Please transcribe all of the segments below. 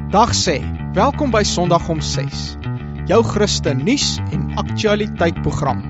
Dag sê, welkom by Sondag om 6, jou Christen nuus en aktualiteit program.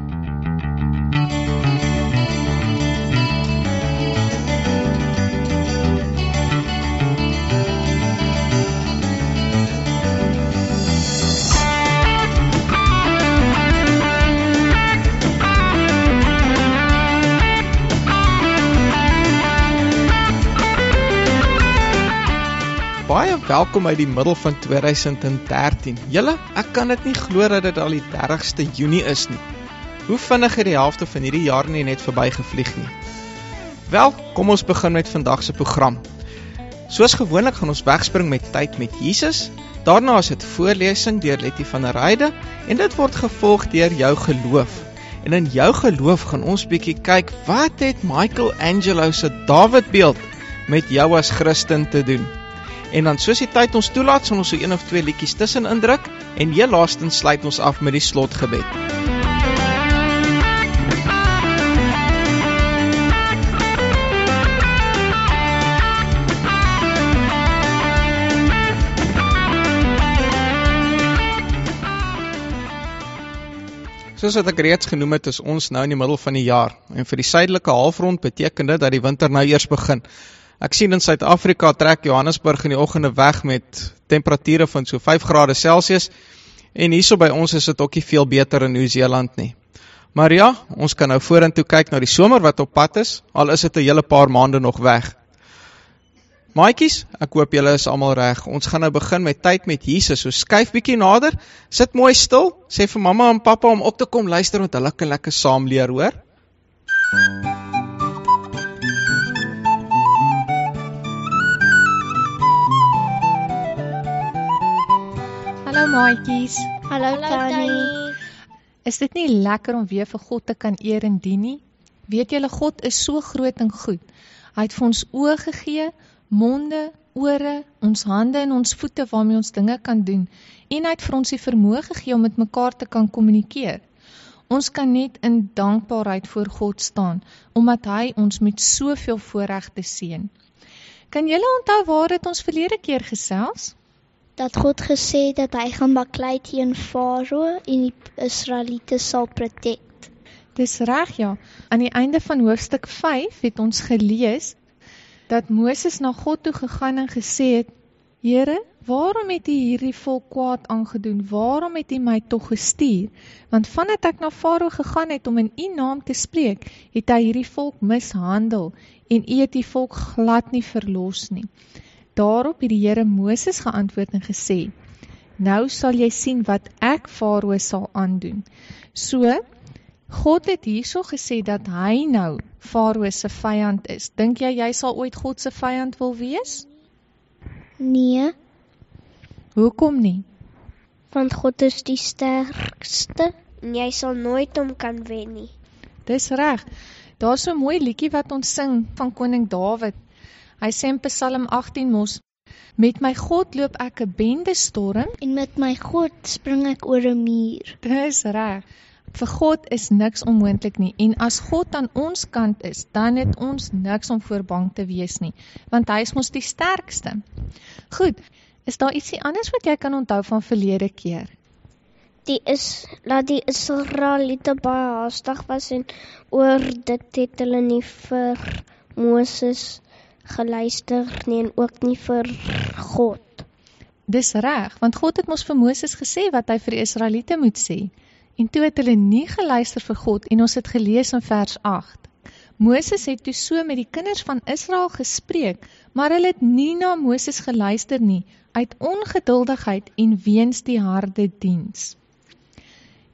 Baie welkom uit die middel van 2013. Julle, ek kan dit nie glo dat dit al die 30ste Junie is nie. Hoe vinnig het die helfte van hierdie jaar nie net verby gevlieg nie? Wel, kom ons begin met vandag se program. Soos gewoonlik gaan ons wegspring met tyd met Jesus. Daarna is dit voorlesing deur Letty van der Heide en dit word gevolg deur jou geloof. En in jou geloof gaan ons bietjie kyk wat het Michelangelo se Dawidbeeld met jou as Christen te doen. En dan soos die tyd ons toelaat, sal ons so 1 of 2 liedjies tussen indruk en heel laastens sluit ons af met die slotgebed. Soos wat ek reeds genoem het, is ons nou in die middel van die jaar en vir die suidelike halfrond beteken dit dat die winter nou eers begin. Ek sien in Suid-Afrika trek Johannesburg in die oggende weg met temperature van so 5 grade Celsius en hierso by ons is dit ook nie veel beter in Nieu-Seeland nie. Maar ja, ons kan nou vorentoe kyk na die somer wat op pad is, al is dit 'n hele paar maande nog weg. Maatjies, ek hoop julle is almal reg. Ons gaan nou begin met tyd met Jesus. So skuif bietjie nader, sit mooi stil, sê vir mamma en pappa om op te kom luister want hulle kan lekker saam leer, hoor. Hallo maatjies. Hallo Tannie. Is dit nie lekker om weer vir God te kan eer en dien nie? Weet julle, God is so groot en goed. Hy het vir ons oë gegee, monde, ore, ons hande en ons voete waarmee ons dinge kan doen. En hy het vir ons die vermoë gegee om met mekaar te kan kommunikeer. Ons kan net in dankbaarheid voor God staan, omdat hy ons met soveel voorregte seën. Kan julle onthou waar het ons verlede keer gesels? Dat God gesê dat hy gaan baklei teen Farao en die Israeliete sal protect. Dis reg, ja. Aan die einde van hoofstuk 5 het ons gelees dat Moses na God toe gegaan en gesê het, Here, waarom het U hierdie volk kwaad aangedoen? Waarom het U my tog gestuur? Want vandat ek na Farao gegaan het om in U naam te spreek, het hy hierdie volk mishandel en U het die volk glad nie verlos nie. Daarop het die Here Moses geantwoord en gesê, nou sal jy sien wat ek Farao sal aandoen. So, God het hierso gesê dat hy nou Farao se vyand is. Dink jy sal ooit God se vyand wil wees? Nee, Hoekom nie? want God is die sterkste en jy sal nooit hom kan wen nie. Dis reg. Daar's so 'n mooi liedjie wat ons sing van koning Dawid. Hy sê in Psalm 18 mos, met my God loop ek 'n bendestorm. En met my God spring ek oor 'n muur. Dis reg. Vir God is niks onmoontlik nie. En as God aan ons kant is, dan het ons niks om voor bang te wees nie. Want hy is mos die sterkste. Goed, is daar ietsie anders wat jy kan onthou van verlede keer? Dat die Israeliete baie haastig was en oor dit het hulle nie vir Moses geluister nie en ook nie vir God. Dis reg, want God het mos vir Moses gesê wat hy vir die Israeliete moet sê. En toe het hulle nie geluister vir God en ons het gelees in vers 8. Moses het toe so met die kinders van Israel gespreek, maar hulle het nie na Moses geluister nie, uit ongeduldigheid en weens die harde diens.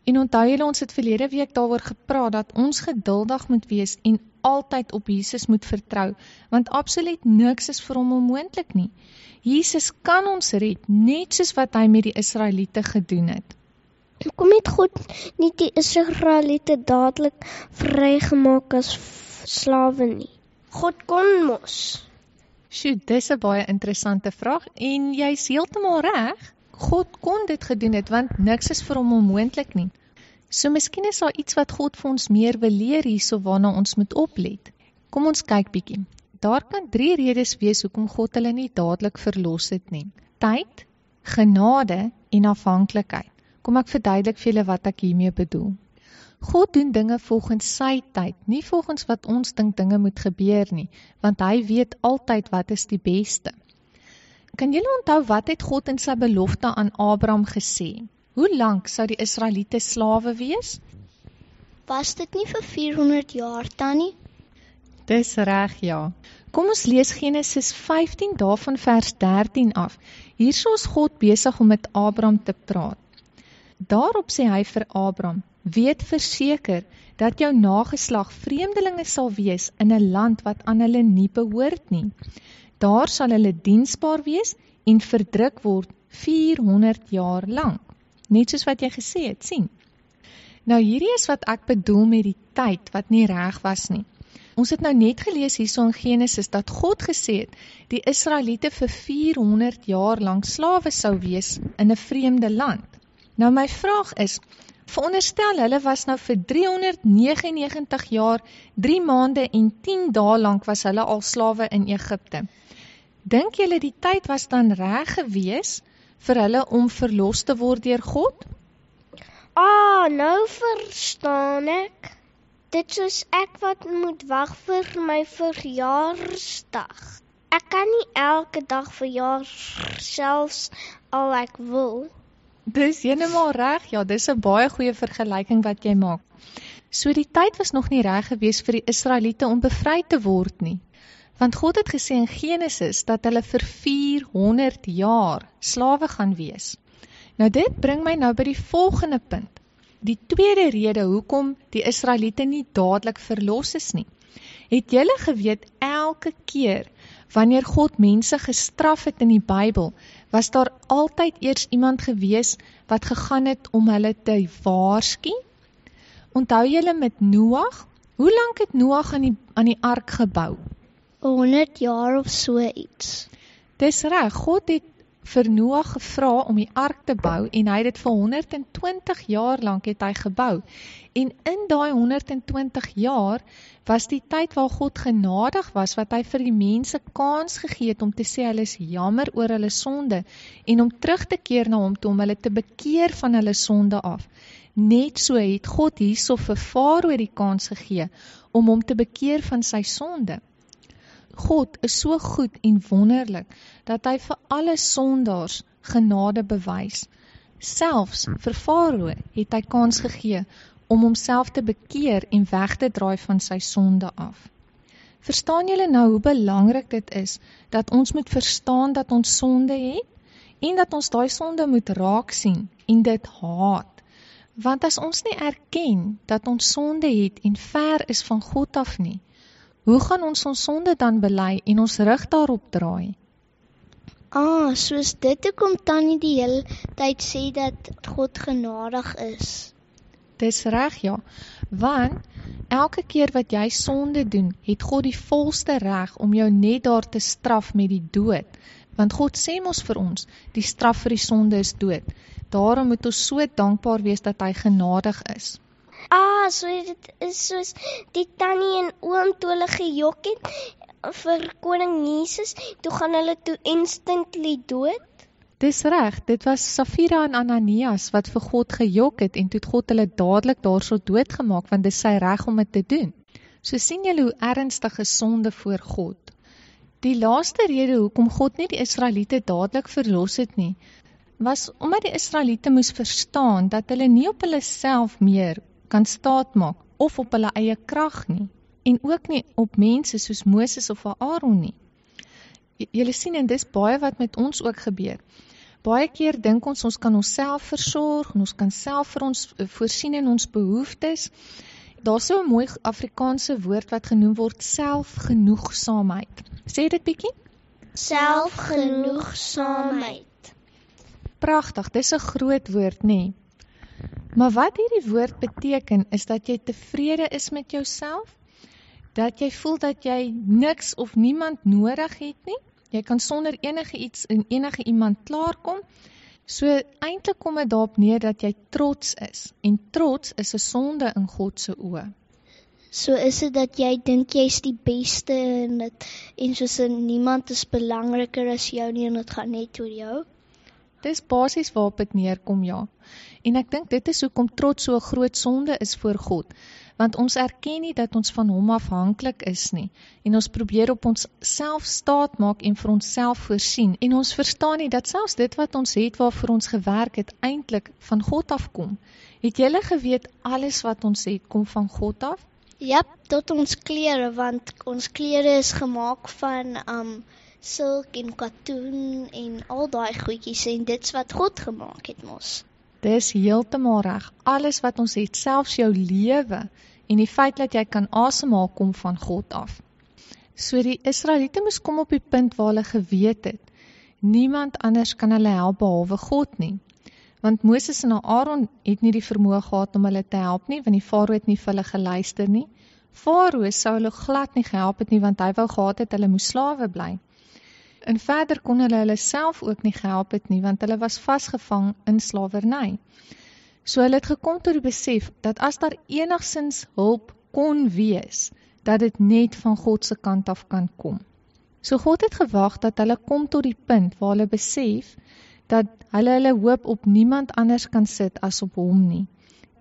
En onthou julle, ons het verlede week daaroor gepraat, dat ons geduldig moet wees en altyd op Jesus moet vertrou, want absoluut niks is vir hom onmoontlik nie. Jesus kan ons red, net soos wat hy met die Israeliete gedoen het. Hoekom het God nie die Israeliete dadelik vrygemaak as slawe nie? God kon mos. Sjoe, dis 'n baie interessante vraag en jy's heeltemal reg. God kon dit gedoen het, want niks is vir hom onmoontlik nie. So miskien is daar iets wat God vir ons meer wil leer hierso waarna ons moet oplet. Kom ons kyk bietjie. Daar kan 3 redes wees hoekom God hulle nie dadelik verlos het nie. Tyd, genade en afhanklikheid. Kom ek verduidelik vir julle wat ek hiermee bedoel. God doen dinge volgens sy tyd, nie volgens wat ons dink dinge moet gebeur nie, want hy weet altyd wat is die beste. Kan julle onthou wat het God in sy belofte aan Abraham gesê? Hoe lank sou die Israeliete slawe wees? Was dit nie vir 400 jaar, Tannie? Dis reg, ja. Kom ons lees Genesis 15 daarvan vers 13 af. Hierso is God besig om met Abraham te praat. Daarop sê hy vir Abraham, weet verseker dat jou nageslag vreemdelinge sal wees in 'n land wat aan hulle nie behoort nie. Daar sal hulle diensbaar wees en verdruk word 400 jaar lank. Net soos wat jy gesê het, sien. Nou hierdie is wat ek bedoel met die tyd wat nie reg was nie. Ons het nou net gelees hierso in Genesis dat God gesê het, die Israeliete vir 400 jaar lank slawe sou wees in 'n vreemde land. Nou my vraag is, veronderstel hulle was nou vir 399 jaar, 3 maande en 10 dae lank was hulle al slawe in Egipte. Dink julle die tyd was dan reg gewees vir hulle om verlos te word deur God? Nou verstaan ek. Dit soos ek wat moet wag vir my verjaarsdag. Ek kan nie elke dag verjaar selfs al ek wil. Dis heeltemal reg, ja, dis 'n baie goeie vergelyking wat jy maak. So die tyd was nog nie reg gewees vir die Israeliete om bevry te word nie. Want God het gesê in Genesis dat hulle vir 400 jaar slawe gaan wees. Nou dit bring my nou by die volgende punt. Die tweede rede hoekom die Israeliete nie dadelik verlos is nie. Het julle geweet elke keer wanneer God mense gestraf het in die Bybel, was daar altyd eers iemand gewees wat gegaan het om hulle te waarsku? Onthou julle met Noag? Hoe lank het Noag aan die ark gebou? 100 jaar of so iets. Dis reg, God het vir Noag gevra om die ark te bou en hy het dit vir 120 jaar lank het hy gebou. En in daai 120 jaar was die tyd waar God genadig was, wat hy vir die mense kans gegee het om te sê hulle is jammer oor hulle sonde en om terug te keer na hom toe om hulle te bekeer van hulle sonde af. Net so het God hierso vir Farao die kans gegee om hom te bekeer van sy sonde. God is so goed en wonderlik dat hy vir alle sondaars genade bewys. Selfs vir Farao het hy kans gegee om homself te bekeer en weg te draai van sy sonde af. Verstaan julle nou hoe belangrik dit is dat ons moet verstaan dat ons sonde het en dat ons daai sonde moet raak sien en dit haat. Want as ons nie erken dat ons sonde het en ver is van God af nie, hoe gaan ons sonde dan bely en ons rug daarop draai? Soos dit hoekom Tannie die hele tyd sê dat God genadig is. Dis reg, ja, want elke keer wat jy sonde doen, het God die volste reg om jou net daar te straf met die dood. Want God sê mos vir ons, die straf vir die sonde is dood. Daarom moet ons so dankbaar wees dat hy genadig is. So dit is soos die tannie en oom toe hulle gejok het vir koning Jesus, toe gaan hulle toe instantly dood? Dis reg, dit was Safira en Ananias wat vir God gejok het en toe het God hulle dadelik daarso doodgemaak, want dis sy reg om dit te doen. So sien julle hoe ernstig is sonde voor God. Die laaste rede hoekom God nie die Israeliete dadelik verlos het nie, was omdat die Israeliete moes verstaan dat hulle nie op hulle self meer kan staatmaak of op hulle eie krag nie, en ook nie op mense soos Moses of Aaron nie. Julle sien, en dis baie wat met ons ook gebeur. Baie keer dink ons kan onsself versorg, en ons kan self vir ons voorsien in ons behoeftes. Daar is so 'n mooi Afrikaanse woord wat genoem word selfgenoegsaamheid. Sê dit bietjie? Selfgenoegsaamheid. Pragtig, dis 'n groot woord, nê? Maar wat hierdie woord beteken, is dat jy tevrede is met jouself, dat jy voel dat jy niks of niemand nodig het nie, jy kan sonder enige iets en enige iemand klaarkom, so eintlik kom dit daarop neer dat jy trots is, en trots is 'n sonde in God se oë. So is dit dat jy dink jy's die beste en soos niemand is belangriker as jou nie en dit gaan net oor jou? Dis basies waarop dit neerkom, ja. En ek dink dit is hoekom trots so 'n groot sonde is voor God, want ons erken nie dat ons van hom afhanklik is nie, en ons probeer op ons self staat maak en vir ons self voorsien, en ons verstaan nie dat selfs dit wat ons het waarvoor ons gewerk het, eintlik van God afkom. Het julle geweet, alles wat ons het, kom van God af? Ja, tot ons klere, want ons klere is gemaak van silk en katoen en al daai goedjies, en dit's wat God gemaak het mos. Dis heeltemal reg. Alles wat ons het, selfs jou lewe en die feit dat jy kan asemhaal, kom van God af. So die Israeliete moes kom op die punt waar hulle geweet het, niemand anders kan hulle help behalwe God nie. Want Moses en Aaron het nie die vermoë gehad om hulle te help nie, want die Farao het nie vir hulle geluister nie. Farao sou hulle glad nie gehelp het nie, want hy wou gehad het hulle moes slawe bly. En verder kon hulle self ook nie gehelp het nie, want hulle was vasgevang in slawerny. So hulle het gekom tot die besef, dat as daar enigsins hulp kon wees, dat dit net van God se kant af kan kom. So God het gewag dat hulle kom tot die punt, waar hulle besef, dat hulle hoop op niemand anders kan sit as op hom nie.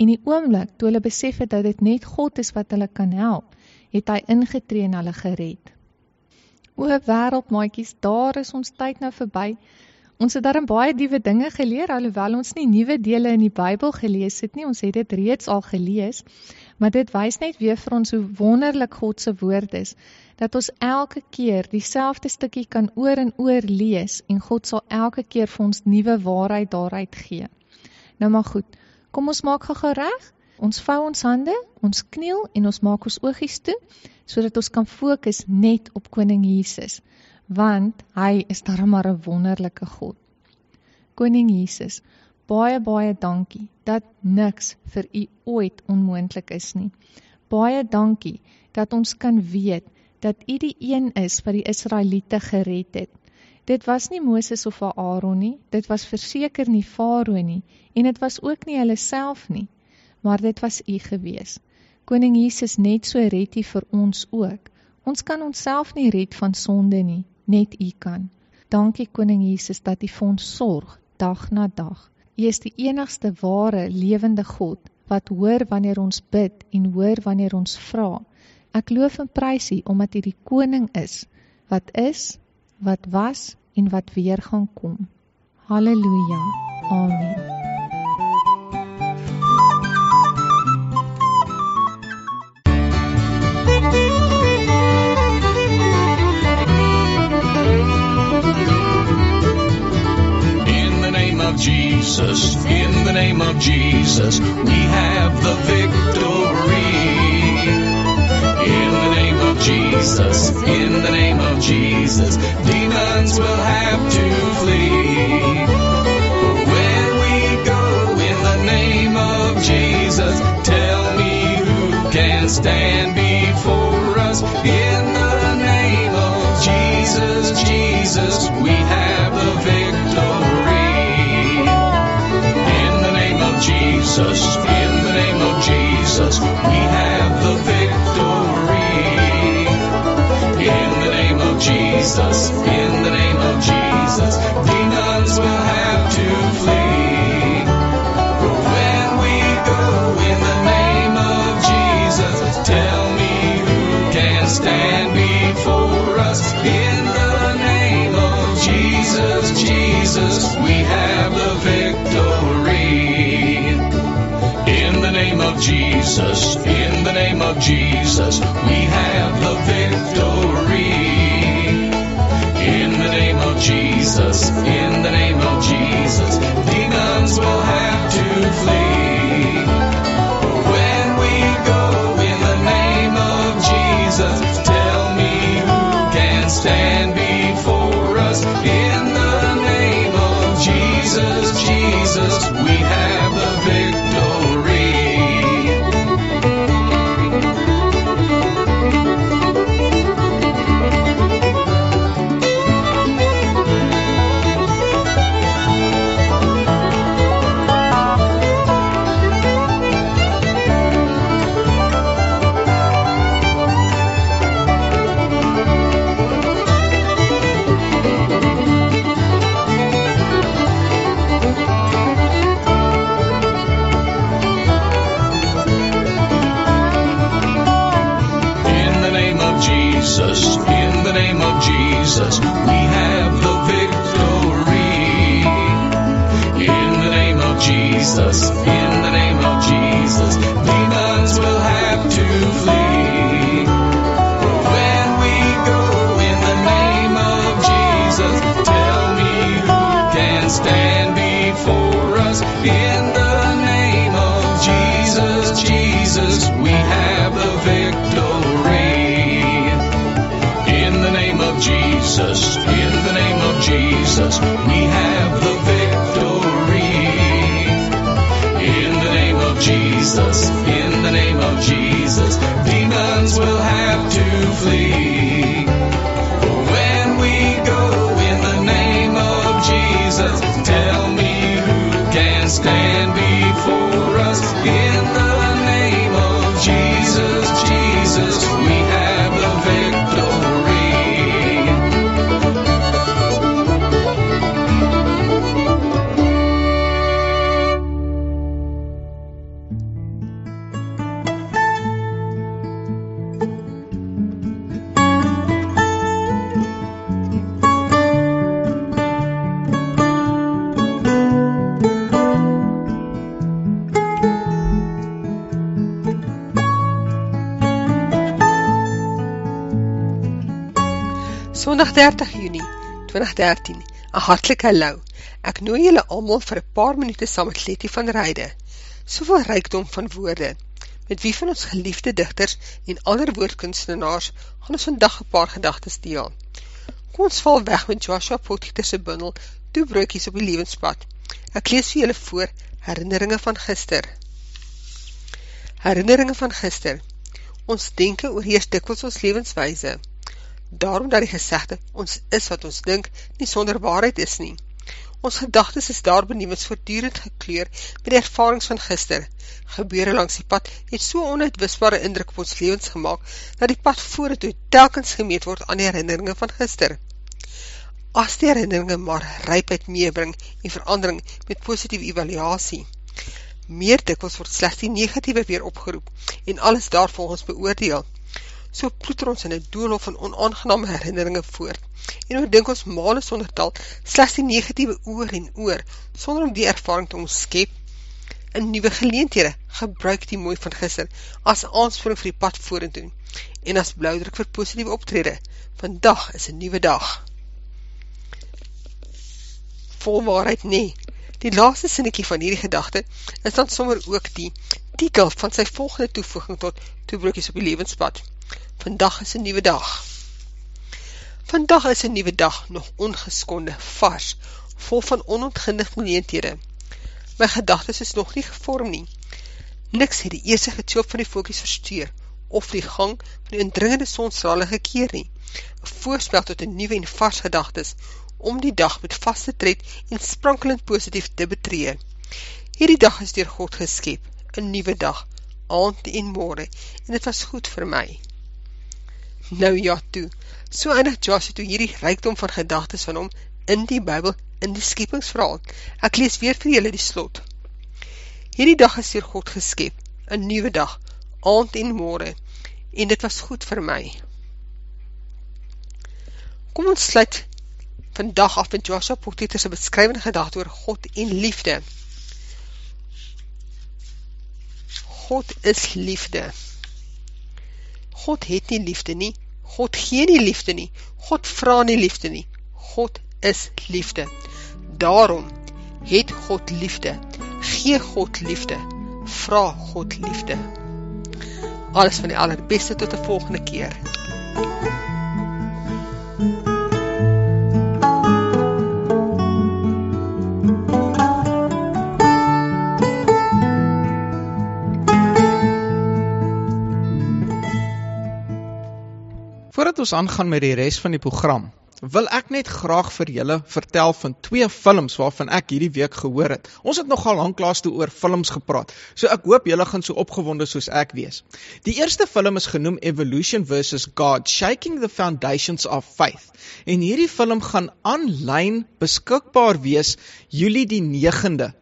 En die oomblik, toe hulle besef het dat dit net God is wat hulle kan help, het hy ingetree en hulle gered. O wêreld maatjies, daar is ons tyd nou verby. Ons het daarin baie nuwe dinge geleer, alhoewel ons nie nuwe dele in die Bybel gelees het nie, ons het dit reeds al gelees, maar dit wys net weer vir ons hoe wonderlik God se woord is, dat ons elke keer dieselfde stukkie kan oor en oor lees, en God sal elke keer vir ons nuwe waarheid daaruit gee. Nou maar goed, kom ons maak gou reg, ons vou ons hande, ons kniel en ons maak ons oogies toe, sodat ons kan fokus net op Koning Jesus, want hy is darem maar 'n wonderlike God. Koning Jesus, baie baie dankie, dat niks vir u ooit onmoontlik is nie. Baie dankie, dat ons kan weet, dat u die een is wat die Israeliete gered het. Dit was nie Moses of Aaron nie, dit was verseker nie Farao nie, en dit was ook nie hulle self nie, maar dit was u gewees. Koning Jesus, net so red u vir ons ook. Ons kan onsself nie red van sonde nie, net u kan. Dankie Koning Jesus, dat u vir ons sorg, dag na dag. U is die enigste ware, lewende God, wat hoor wanneer ons bid en hoor wanneer ons vra. Ek loof en prys u, omdat u die koning is, wat was en wat weer gaan kom. Halleluja. Amen. Jesus, in the name of Jesus, we have the victory. In the name of Jesus, in the name of Jesus, demons will have to flee. When we go in the name of Jesus, tell me who can stand before us. In the name of Jesus, Jesus, we have the victory. Jesus, in the name of Jesus, we have the victory. In the name of Jesus, in the name of Jesus, demons will have to flee. When we go in the name of Jesus, tell me who can stand before us. In the name of Jesus, Jesus, we have the victory. In the name of Jesus, in the name of Jesus, we have the victory. In the name of Jesus, in the name of Jesus, demons will have to flee. When we go in the name of Jesus, tell me who can stand before us. In the name of Jesus, Jesus, we have the victory. Jesus, in the name of Jesus, we have the victory. In the name of Jesus, in the name of Jesus, demons will have to flee. When we go in the name of Jesus, tell me who can stand before us. In the name of Jesus, Jesus, we have the victory. In the name of Jesus, in the name of Jesus, we have the victory. In the name of Jesus, in the name of Jesus, demons will have to flee. When we go in the name of Jesus, tell me who can stand before us. In the name of Jesus, Jesus, we have the victory. Sondag 30 Junie 2013, 'n hartlike hallo. Ek nooi julle almal vir 'n paar minute saam met Letty van Ryde. Soveel rykdom van woorde. Met wie van ons geliefde digters en ander woordkunstenaars gaan ons vandag 'n paar gedagtes deel. Kom ons val weg met Joshua Potgieter se bundel Toe broodjies op die lewenspad. Ek lees vir julle voor Herinneringe van gister. Herinneringe van gister. Ons denke oorheers dikwels ons lewenswyse. Daarom dat die gesegde, ons is wat ons dink, nie sonder waarheid is nie. Ons gedagtes is daar benewens voortdurend gekleur met die ervarings van gister. Gebeure langs die pad het so onuitwisbare indruk op ons lewens gemaak, dat die pad vorentoe telkens gemeet word aan die herinneringe van gister. As die herinneringe maar rypheid meebring en verandering met positiewe evaluasie. Meer dikwels word slegs die negatiewe weer opgeroep en alles daarvolgens beoordeel. So ploeter ons in 'n doolhof van onaangename herinneringe voort en oordink ons male sonder tal slegs die negatiewe oor en oor, sonder om die ervaring te omskep. In nuwe geleenthede gebruik die mooi van gister as aansporing vir die pad vorentoe en as bloudruk vir positiewe optrede. Vandag is 'n nuwe dag. Vol waarheid nee. Die laaste sinnetjie van hierdie gedagte is dan sommer ook die titel van sy volgende toevoeging tot Toe broodjies op die lewenspad. Vandag is 'n nuwe dag. Vandag is 'n nuwe dag, nog ongeskonde, vars, vol van onontginde geleenthede. My gedagtes is nog nie gevorm nie. Niks het die eerste getoop van die voeltjies versteur, of die gang van die indringende sonstrale gekeer nie. 'n Voorspel tot 'n nuwe en vars gedagtes, om die dag met vaste tred en sprankelend positief te betree. Hierdie dag is deur God geskep, 'n nuwe dag, aand en môre, en dit was goed vir my. Nou ja toe, so eindig Joshua toe hierdie rykdom van gedagtes van hom in die Bybel, in die skepingsverhaal. Ek lees weer vir julle die slot. Hierdie dag is deur God geskep, 'n nuwe dag, aand en môre, en dit was goed vir my. Kom ons sluit vandag af met Joshua Potgieter se beskrywende gedagte oor God en liefde. God is liefde. God het nie liefde nie, God gee nie liefde nie, God vra nie liefde nie, God is liefde. Daarom het God liefde, gee God liefde, vra God liefde. Alles van die allerbeste tot 'n volgende keer. Voordat ons aangaan met die res van die program, wil ek net graag vir julle vertel van 2 films waarvan ek hierdie week gehoor het. Ons het nogal lanklaas toe oor films gepraat, so ek hoop julle gaan so opgewonde soos ek wees. Die eerste film is genoem Evolution vs. God, Shaking the Foundations of Faith. En hierdie film gaan aanlyn beskikbaar wees Julie die 9de.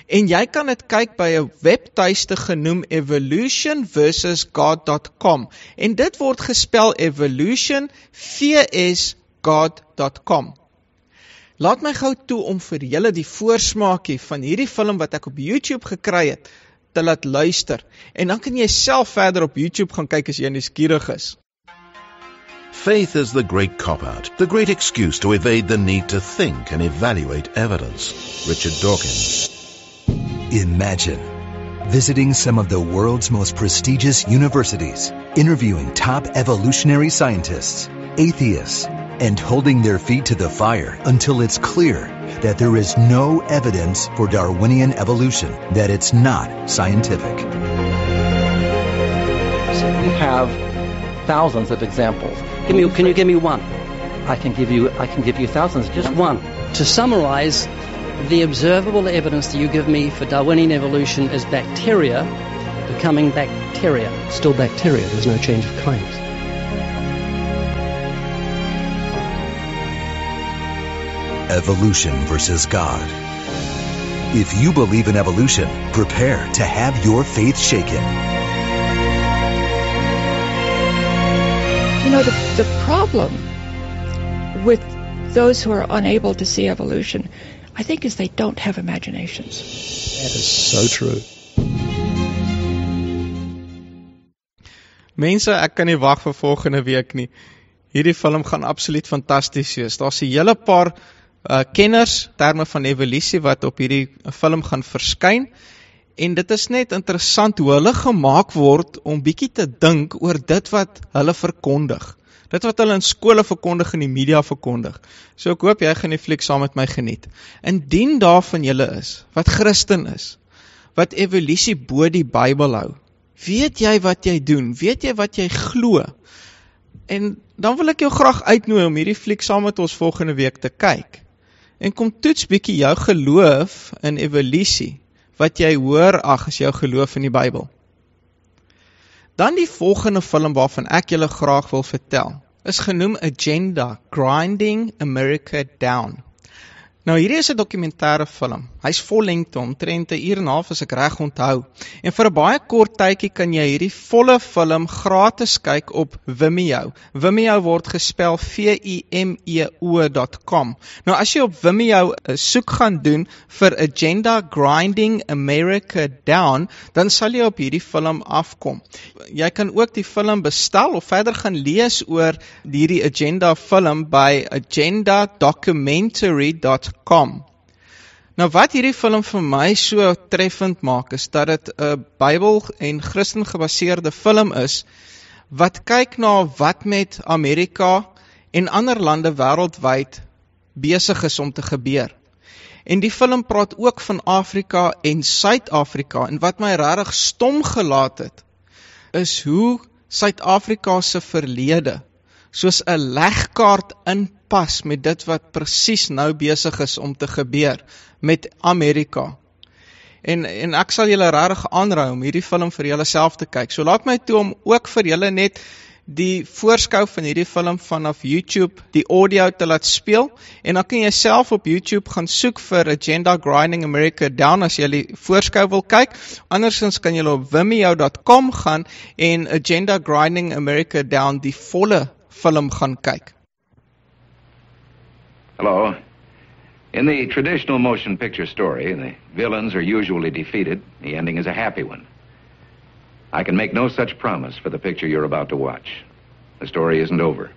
En jy kan dit kyk by 'n webtuiste genoem evolutionversusgod.com. En dit word gespel evolution vsgod.com. Laat my gou toe om vir julle die voorsmaakie van hierdie film wat ek op YouTube gekry het, te laat luister. En dan kan jy self verder op YouTube gaan kyk as jy nuuskierig is. Faith is the great cop-out, the great excuse to evade the need to think and evaluate evidence. Richard Dawkins. Imagine visiting some of the world's most prestigious universities, interviewing top evolutionary scientists, atheists, and holding their feet to the fire until it's clear that there is no evidence for Darwinian evolution, that it's not scientific. We have thousands of examples. Can you give me one? I can give you thousands. Just one. To summarize, the observable evidence that you give me for Darwinian evolution is bacteria becoming bacteria. Still bacteria, there's no change of claims. Evolution versus God. If you believe in evolution, prepare to have your faith shaken. You know, the problem with those who are unable to see evolution, I think, is they don't have imaginations. That is so true. Mense, ek kan nie wag vir volgende week nie. Hierdie film gaan absoluut fantasties wees. Daar's 'n hele paar kenners terme van evolusie wat op hierdie film gaan verskyn. En dit is net interessant hoe hulle gemaak word om bietjie te dink oor dit wat hulle verkondig. Dit wat hulle in skole verkondig en die media verkondig. So ek hoop jy gaan die fliek saam met my geniet. Indien daarvan julle is, wat Christen is, wat evolusie bo die Bybel hou, weet jy wat jy doen? Weet jy wat jy glo? En dan wil ek jou graag uitnooi om hierdie fliek saam met ons volgende week te kyk. En kom toets bietjie jou geloof in evolusie, wat jy hoor ag as jou geloof in die Bybel. Dan die volgende film waarvan ek julle graag wil vertel, is genoem Agenda, Grinding America Down. Nou hierdie is 'n dokumentêre film. Hy's vol lengte, omtrent 1 uur en 'n half as ek reg onthou. En vir 'n baie kort tydjie kan jy hierdie volle film gratis kyk op Vimeo. Vimeo word gespel vimeo.com. Nou as jy op Vimeo 'n soek gaan doen vir Agenda Grinding America Down, dan sal jy op hierdie film afkom. Jy kan ook die film bestel of verder gaan lees oor hierdie Agenda film by agendadocumentary.com. Nou wat hierdie film vir my so treffend maak, is dat dit 'n Bybel en Christen gebaseerde film is, wat kyk na wat met Amerika en ander lande wêreldwyd besig is om te gebeur. En die film praat ook van Afrika en Suid-Afrika, en wat my regtig stom gelaat het, is hoe Suid-Afrika se verlede soos 'n legkaart inpas met dit wat presies nou besig is om te gebeur met Amerika. En ek sal julle regtig aanraai om hierdie film vir julle self te kyk. So laat my toe om ook vir julle net die voorskou van hierdie film vanaf YouTube, die audio te laat speel, en dan kan jy self op YouTube gaan soek vir Agenda Grinding America Down as jy die voorskou wil kyk. Andersins kan jy op vimeo.com gaan en Agenda Grinding America Down die volle film gaan kyk. Hello. In the traditional motion picture story, the villains are usually defeated. The ending is a happy one. I can make no such promise for the picture you're about to watch. The story isn't over.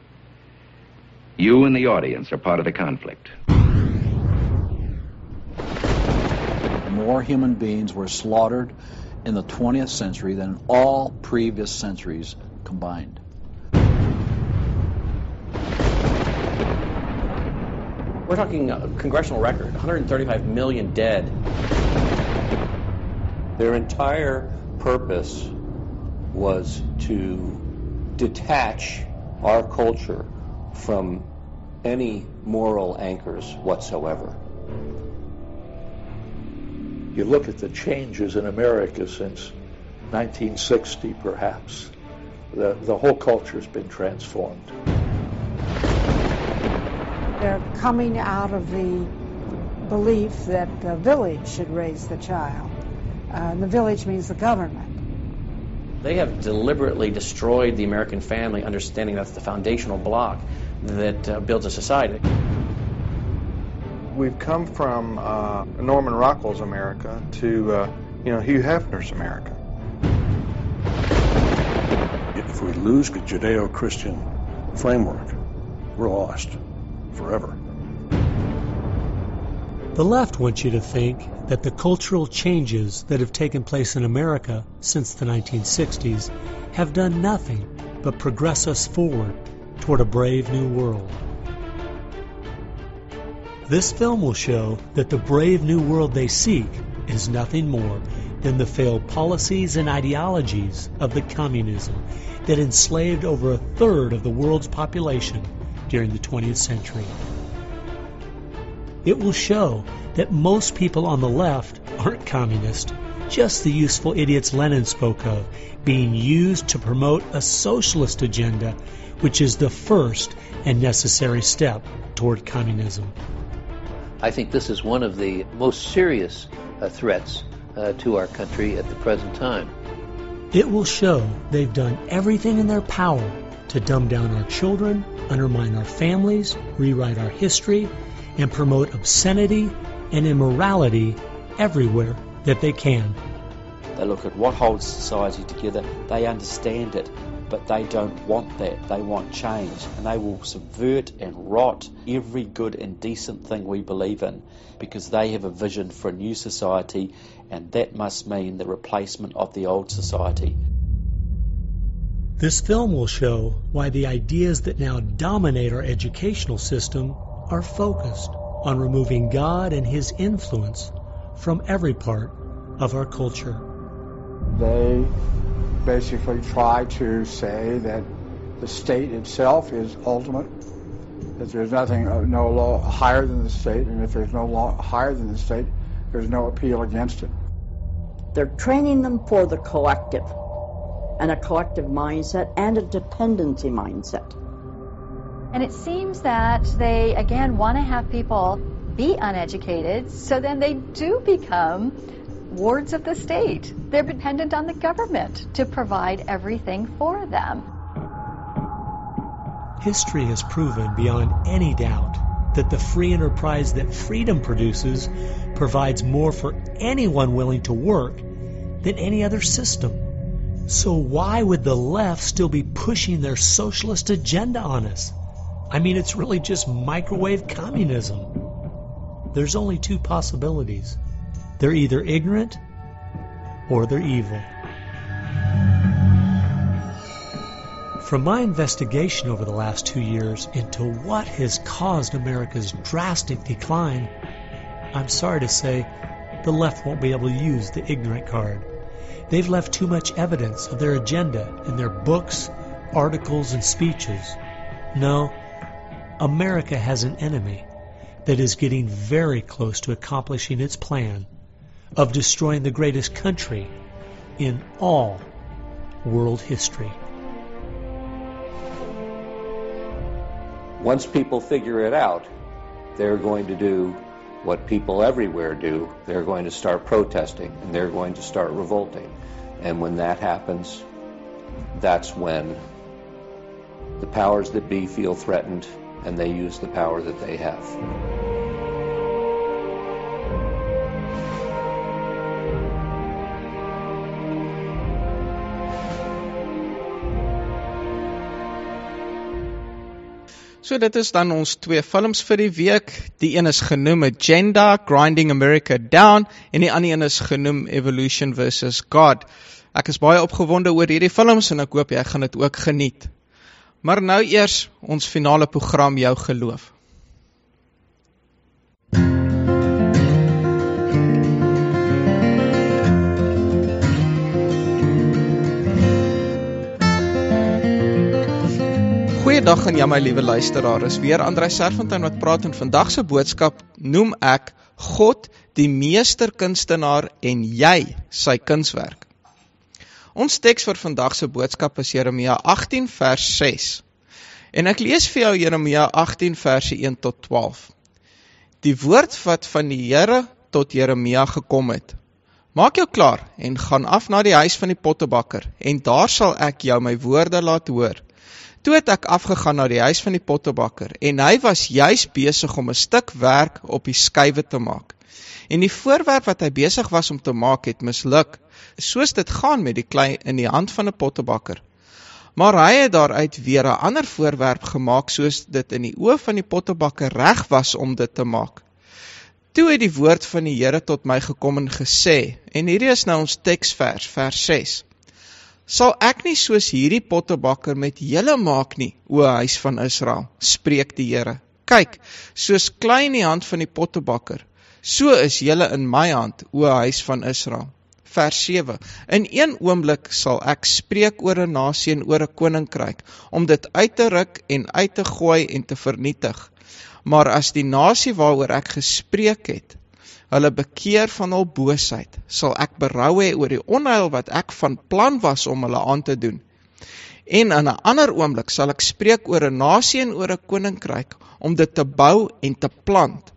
You and the audience are part of the conflict. More human beings were slaughtered in the 20th century than in all previous centuries combined. We're talking a congressional record, 135 million dead. Their entire purpose was to detach our culture from any moral anchors whatsoever. You look at the changes in America since 1960, perhaps. The whole culture's been transformed. They're coming out of the belief that the village should raise the child. The village means the government. They have deliberately destroyed the American family, understanding that's the foundational block that builds a society. We've come from Norman Rockwell's America to Hugh Hefner's America. If we lose the Judeo-Christian framework, we're lost forever. The left wants you to think that the cultural changes that have taken place in America since the 1960s have done nothing but progress us forward toward a brave new world. This film will show that the brave new world they seek is nothing more than the failed policies and ideologies of the communism that enslaved over a third of the world's population during the 20th century. It will show that most people on the left aren't communist, just the useful idiots Lenin spoke of, being used to promote a socialist agenda, which is the first and necessary step toward communism. I think this is one of the most serious threats to our country at the present time. It will show they've done everything in their power to dumb down our children, undermine our families, rewrite our history, and promote obscenity and immorality everywhere that they can. They look at what holds society together, they understand it, but they don't want that. They want change, and they will subvert and rot every good and decent thing we believe in, because they have a vision for a new society, and that must mean the replacement of the old society. This film will show why the ideas that now dominate our educational system are focused on removing God and His influence from every part of our culture. They basically try to say that the state itself is ultimate, that there's nothing, no law higher than the state, and if there's no law higher than the state, there's no appeal against it. They're training them for the collective, and a collective mindset and a dependency mindset. And it seems that they, again, want to have people be uneducated, so then they do become wards of the state. They're dependent on the government to provide everything for them. History has proven beyond any doubt that the free enterprise that freedom produces provides more for anyone willing to work than any other system. So why would the left still be pushing their socialist agenda on us? I mean, it's really just microwave communism. There's only two possibilities. They're either ignorant or they're evil. From my investigation over the last 2 years into what has caused America's drastic decline, I'm sorry to say the left won't be able to use the ignorant card. They've left too much evidence of their agenda in their books, articles, and speeches. No, America has an enemy that is getting very close to accomplishing its plan of destroying the greatest country in all world history. Once people figure it out, they're going to do what people everywhere do. They're going to start protesting, and they're going to start revolting. And when that happens, that's when the powers that be feel threatened, and they use the power that they have. So dit is dan ons twee films vir die week. Die een is genoem Agenda, Grinding America Down, en die ander een is genoem Evolution vs. God. Ek is baie opgewonde oor hierdie films en ek hoop jy gaan dit ook geniet. Maar nou eers ons finale program Jou Geloof. Goeiedag aan jou my liewe luisteraar, is weer André Serfontein wat praat en vandag se boodskap noem ek God die meesterkunstenaar en jy sy kunswerk. Ons teks vir vandag se boodskap is Jeremia 18 vers 6 en ek lees vir jou Jeremia 18 verse 1 tot 12. Die woord wat van die Here tot Jeremia gekom het. Maak jou klaar en gaan af na die huis van die pottebakker en daar sal ek jou my woorde laat hoor. Toe het ek afgegaan na die huis van die pottebakker en hy was juis besig om 'n stuk werk op die skywe te maak. En die voorwerp wat hy besig was om te maak het misluk, soos dit gaan met die klei in die hand van 'n pottebakker. Maar hy het daaruit weer 'n ander voorwerp gemaak soos dit in die oë van die pottebakker reg was om dit te maak. Toe het die woord van die Here tot my gekom en gesê, en hierdie is nou ons teksvers, vers 6. Sal ek nie soos hierdie pottebakker met julle maak nie, o huis van Israel, spreek die Here. Kyk, soos klei in die hand van die pottebakker, so is julle in my hand, o huis van Israel. Vers 7. In een oomblik sal ek spreek oor 'n nasie en oor 'n koninkryk, om dit uit te ruk en uit te gooi en te vernietig. Maar as die nasie waaroor ek gespreek het, hulle bekeer van hul boosheid, sal ek berou hê oor die onheil wat ek van plan was om hulle aan te doen. En in 'n ander oomblik sal ek spreek oor 'n nasie en oor 'n koninkryk, om dit te bou en te plant.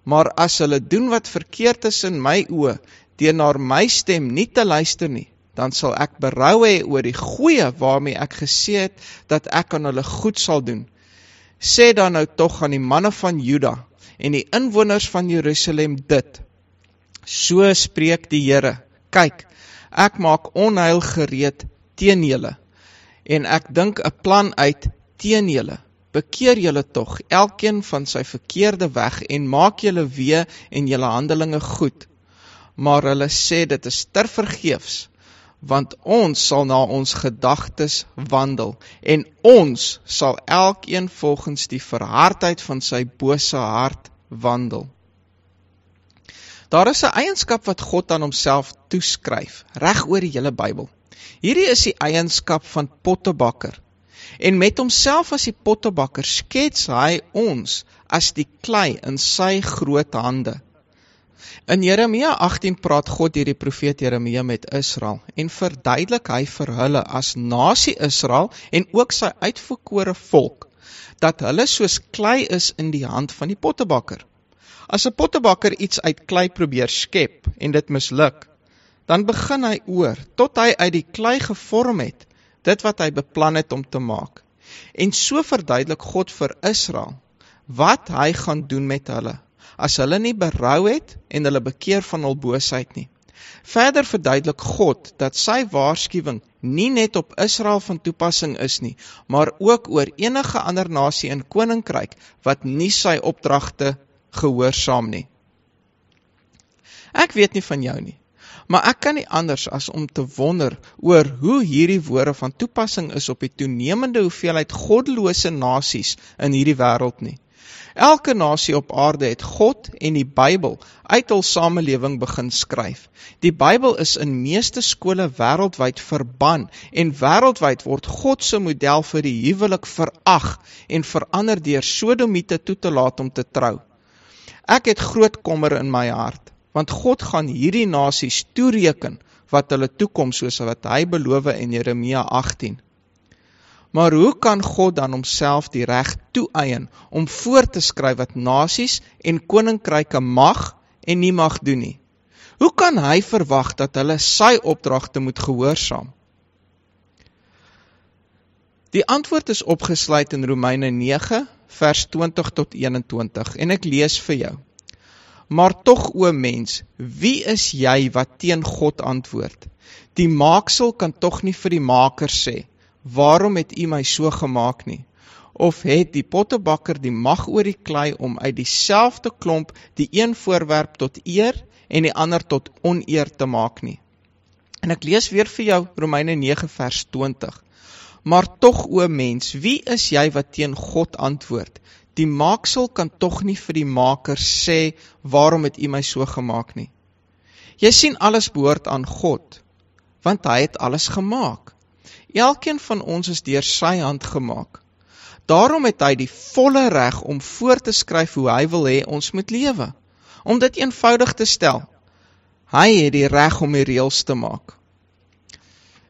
Maar as hulle doen wat verkeerd is in my oë, teenoor my stem nie te luister nie, dan sal ek berou hê oor die goeie waarmee ek gesê het, dat ek aan hulle goed sal doen. Sê dan nou tog aan die manne van Juda en die inwoners van Jerusalem dit. So spreek die Here, kyk, ek maak onheil gereed teen julle, en ek dink 'n plan uit teen julle. Bekeer julle tog, elkeen van sy verkeerde weg, en maak julle weë en julle handelinge goed. Maar hulle sê dit is tervergeefs, want ons sal na ons gedagtes wandel, en ons sal elkeen volgens die verhardheid van sy bose hart wandel. Daar is 'n eienskap wat God aan homself toeskryf, reg oor die hele Bybel. Hierdie is die eienskap van pottebakker. En met homself as die pottebakker skets hy ons as die klei in sy groot hande. In Jeremia 18 praat God deur die profeet Jeremia met Israel en verduidelik hy vir hulle as nasie Israel en ook sy uitverkore volk, dat hulle soos klei is in die hand van die pottebakker. As 'n pottebakker iets uit klei probeer skep en dit misluk, dan begin hy oor tot hy uit die klei gevorm het, dit wat hy beplan het om te maak. En so verduidelik God vir Israel wat hy gaan doen met hulle, as hulle nie berou het en hulle bekeer van hul boosheid nie. Verder verduidelik God dat sy waarskuwing nie net op Israel van toepassing is nie, maar ook oor enige ander nasie en koninkryk wat nie sy opdragte gehoorsaam nie. Ek weet nie van jou nie, maar ek kan nie anders as om te wonder oor hoe hierdie woorde van toepassing is op die toenemende hoeveelheid goddelose nasies in hierdie wêreld nie. Elke nasie op aarde het God en die Bybel uit hul samelewing begin skryf. Die Bybel is in meeste skole wêreldwyd verban en wêreldwyd word God se model vir die huwelik verag en verander deur sodomiete toe te laat om te trou. Ek het groot kommer in my hart, want God gaan hierdie nasies toereken wat hulle toekom soos wat hy beloof in Jeremia 18. Maar hoe kan God dan homself die reg toeëien om voor te skryf wat nasies en koninkryke mag en nie mag doen nie? Hoe kan hy verwag dat hulle sy opdragte moet gehoorsaam? Die antwoord is opgesluit in Romeine 9 vers 20 tot 21 en ek lees vir jou. Maar tog, o mens, wie is jy wat teen God antwoord? Die maaksel kan tog nie vir die maker sê, waarom het u my so gemaak nie? Of het die pottebakker die mag oor die klei om uit dieselfde klomp die een voorwerp tot eer en die ander tot oneer te maak nie? En ek lees weer vir jou Romeine 9 vers 20. Maar tog, o mens, wie is jy wat teen God antwoord? Die maaksel kan tog nie vir die maker sê, waarom het u my so gemaak nie? Jy sien, alles behoort aan God, want hy het alles gemaak. Elkeen van ons is deur sy hand gemaak. Daarom het hy die volle reg om voor te skryf hoe hy wil hê ons moet lewe. Om dit eenvoudig te stel. Hy het die reg om die reëls te maak.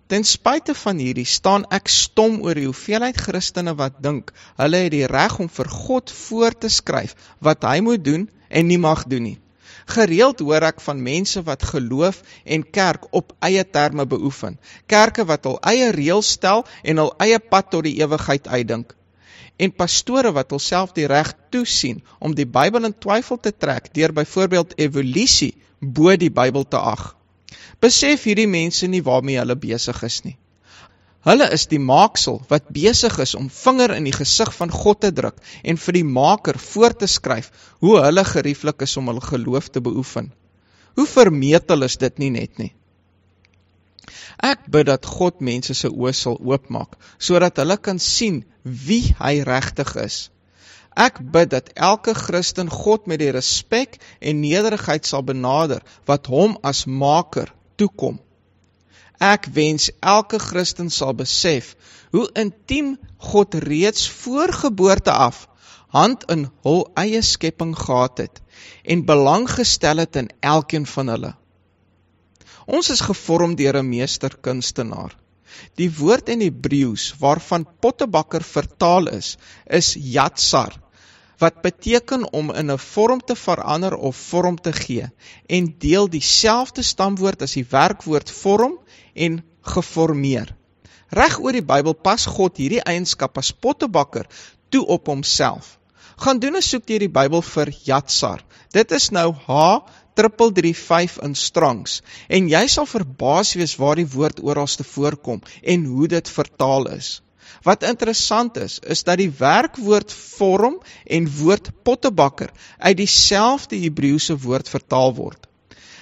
Ten spyte van hierdie staan ek stom oor die hoeveelheid Christene wat dink, hulle het die reg om vir God voor te skryf wat hy moet doen en nie mag doen nie. Gereeld hoor ek van mense wat geloof en kerk op eie terme beoefen. Kerke wat hul eie reëls stel en hul eie pad tot die ewigheid uitdink. En pastore wat hulself die reg toesien om die Bybel in twyfel te trek deur byvoorbeeld evolusie bo die Bybel te ag. Besef hierdie mense nie waarmee hulle besig is nie. Hulle is die maaksel wat besig is om vinger in die gesig van God te druk en vir die maker voor te skryf hoe hulle gerieflik is om hulle geloof te beoefen. Hoe vermetel is dit nie net nie? Ek bid dat God mense se oë sal oopmaak, sodat hulle kan sien wie hy regtig is. Ek bid dat elke Christen God met die respek en nederigheid sal benader, wat hom as maker toekom. Ek wens elke Christen sal besef hoe intiem God reeds voor geboorte af hand in hul eie skepping gehad het en belang gestel het in elkeen van hulle. Ons is gevorm deur 'n meesterkunstenaar. Die woord in Hebreëus waarvan pottebakker vertaal is yatsar, wat beteken om in 'n vorm te verander of vorm te gee, en deel dieselfde stamwoord as die werkwoord vorm en geformeer. Reg oor die Bybel pas God hierdie eienskap as pottebakker toe op homself. Gaan doen 'n soek deur die Bybel vir yatsar. Dit is nou H335 in Strongs, en jy sal verbaas wees waar die woord oralste voorkom en hoe dit vertaal is. Wat interessant is dat die werkwoord vorm en woord pottebakker uit dieselfde Hebreëse woord vertaal word.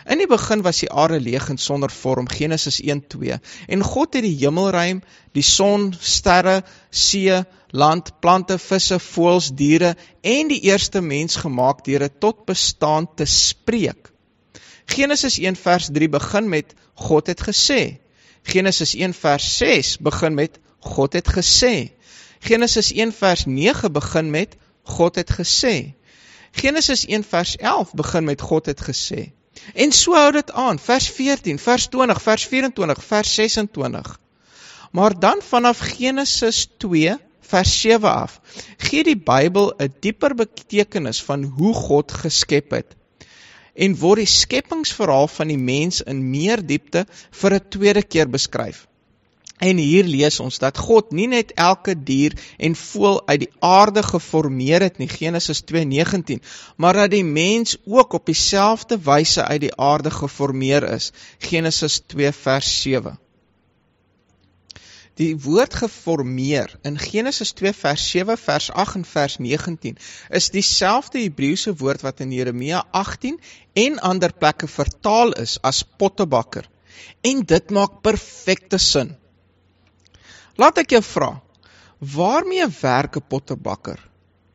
In die begin was die aarde leeg en sonder vorm, Genesis 1:2, en God het die hemelruim, die son, sterre, see, land, plante, visse, voëls, diere en die eerste mens gemaak deur dit tot bestaan te spreek. Genesis 1 vers 3 begin met God het gesê. Genesis 1 vers 6 begin met God het gesê. Genesis 1 vers 9 begin met God het gesê. Genesis 1 vers 11 begin met God het gesê. En so hou dit aan, vers 14, vers 20, vers 24, vers 26. Maar dan vanaf Genesis 2 vers 7 af, gee die Bybel 'n dieper betekenis van hoe God geskep het. En word die skepingsverhaal van die mens in meer diepte vir 'n tweede keer beskryf. En hier lees ons dat God nie net elke dier en voël uit die aarde geformeer het nie, Genesis 2:19, maar dat die mens ook op dieselfde wyse uit die aarde geformeer is, Genesis 2 vers 7. Die woord geformeer in Genesis 2 vers 7, vers 8 en vers 19 is dieselfde Hebreëse woord wat in Jeremia 18 en ander plekke vertaal is as pottebakker. En dit maak perfekte sin. Laat ek jou vra, waarmee werk 'n pottebakker?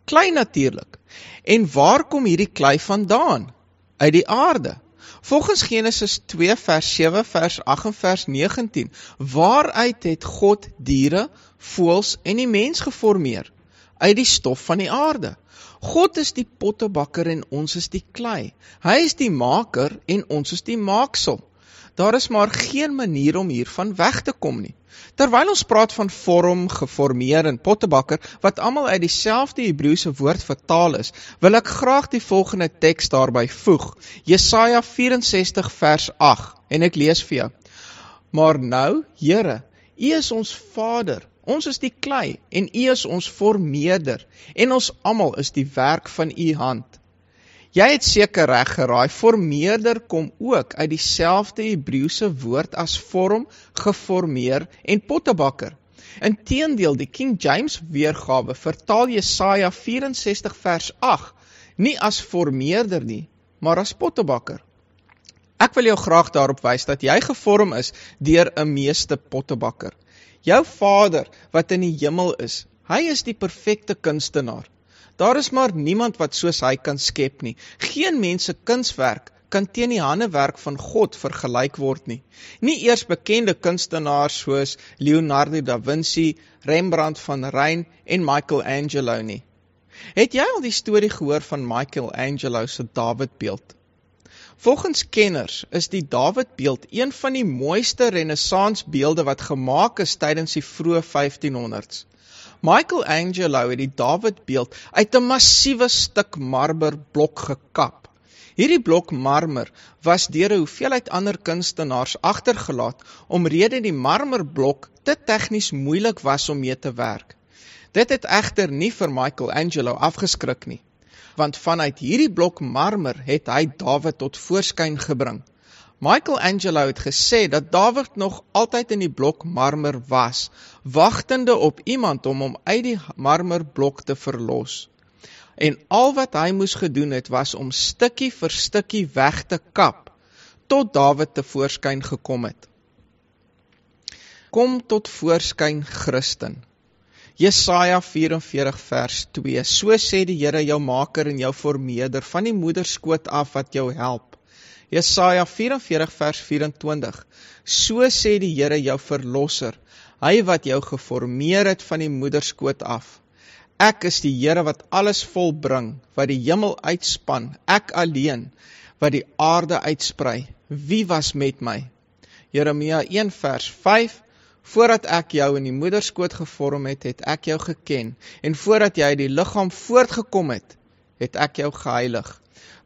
Klei natuurlik. En waar kom hierdie klei vandaan? Uit die aarde. Volgens Genesis 2 vers 7, vers 8 en vers 19, waaruit het God diere, voëls en die mens geformeer? Uit die stof van die aarde. God is die pottebakker en ons is die klei. Hy is die maker en ons is die maaksel. Daar is maar geen manier om hiervan weg te kom nie. Terwyl ons praat van vorm, geformeer en pottebakker, wat almal uit dieselfde Hebreëse woord vertaal is, wil ek graag die volgende teks daarby voeg. Jesaja 64 vers 8, en ek lees vir jou. Maar nou, Here, U is ons Vader, ons is die klei, en U is ons vormeerder, en ons almal is die werk van U hand. Jy het seker reg geraai, formeerder kom ook uit dieselfde Hebreëse woord as vorm, geformeer en pottebakker. Inteendeel, die King James weergawe vertaal Jesaja 64 vers 8 nie as formeerder nie, maar as pottebakker. Ek wil jou graag daarop wys dat jy gevorm is deur 'n meeste pottebakker. Jou Vader wat in die hemel is, hy is die perfekte kunstenaar. Daar is maar niemand wat soos hy kan skep nie. Geen mens se kunswerk kan teen die handewerk van God vergelyk word nie. Nie eers bekende kunstenaars soos Leonardo da Vinci, Rembrandt van Rijn en Michelangelo nie. Het jy al die storie gehoor van Michelangelo se Davidbeeld? Volgens kenners is die Davidbeeld een van die mooiste renaissansbeelde wat gemaak is tydens die vroeë 1500s. Michelangelo het die Davidbeeld uit 'n massiewe stuk marmerblok gekap. Hierdie blok marmer was deur 'n hoeveelheid ander kunstenaars agtergelaat omrede die marmerblok te tegnies moeilik was om mee te werk. Dit het egter nie vir Michelangelo afgeskrik nie, want vanuit hierdie blok marmer het hy Dawid tot voorskyn gebring. Michelangelo het gesê dat Dawid nog altyd in die blok marmer was, wagtende op iemand om hom uit die marmerblok te verlos. En al wat hy moes gedoen het, was om stukkie vir stukkie weg te kap, tot Dawid te voorskyn gekom het. Kom tot voorskyn Christen. Jesaja 44 vers 2, so sê die Here jou maker en jou vormeerder, van die moederskoot af wat jou help. Jesaja 44 vers 24, so sê die Here jou verlosser, hy wat jou geformeer het van die moederskoot af. Ek is die Here wat alles volbring, wat die hemel uitspan, ek alleen, wat die aarde uitsprei. Wie was met my? Jeremia 1 vers 5, voordat ek jou in die moederskoot gevorm het, het ek jou geken, en voordat jy die liggaam voortgekom het, het ek jou geheilig.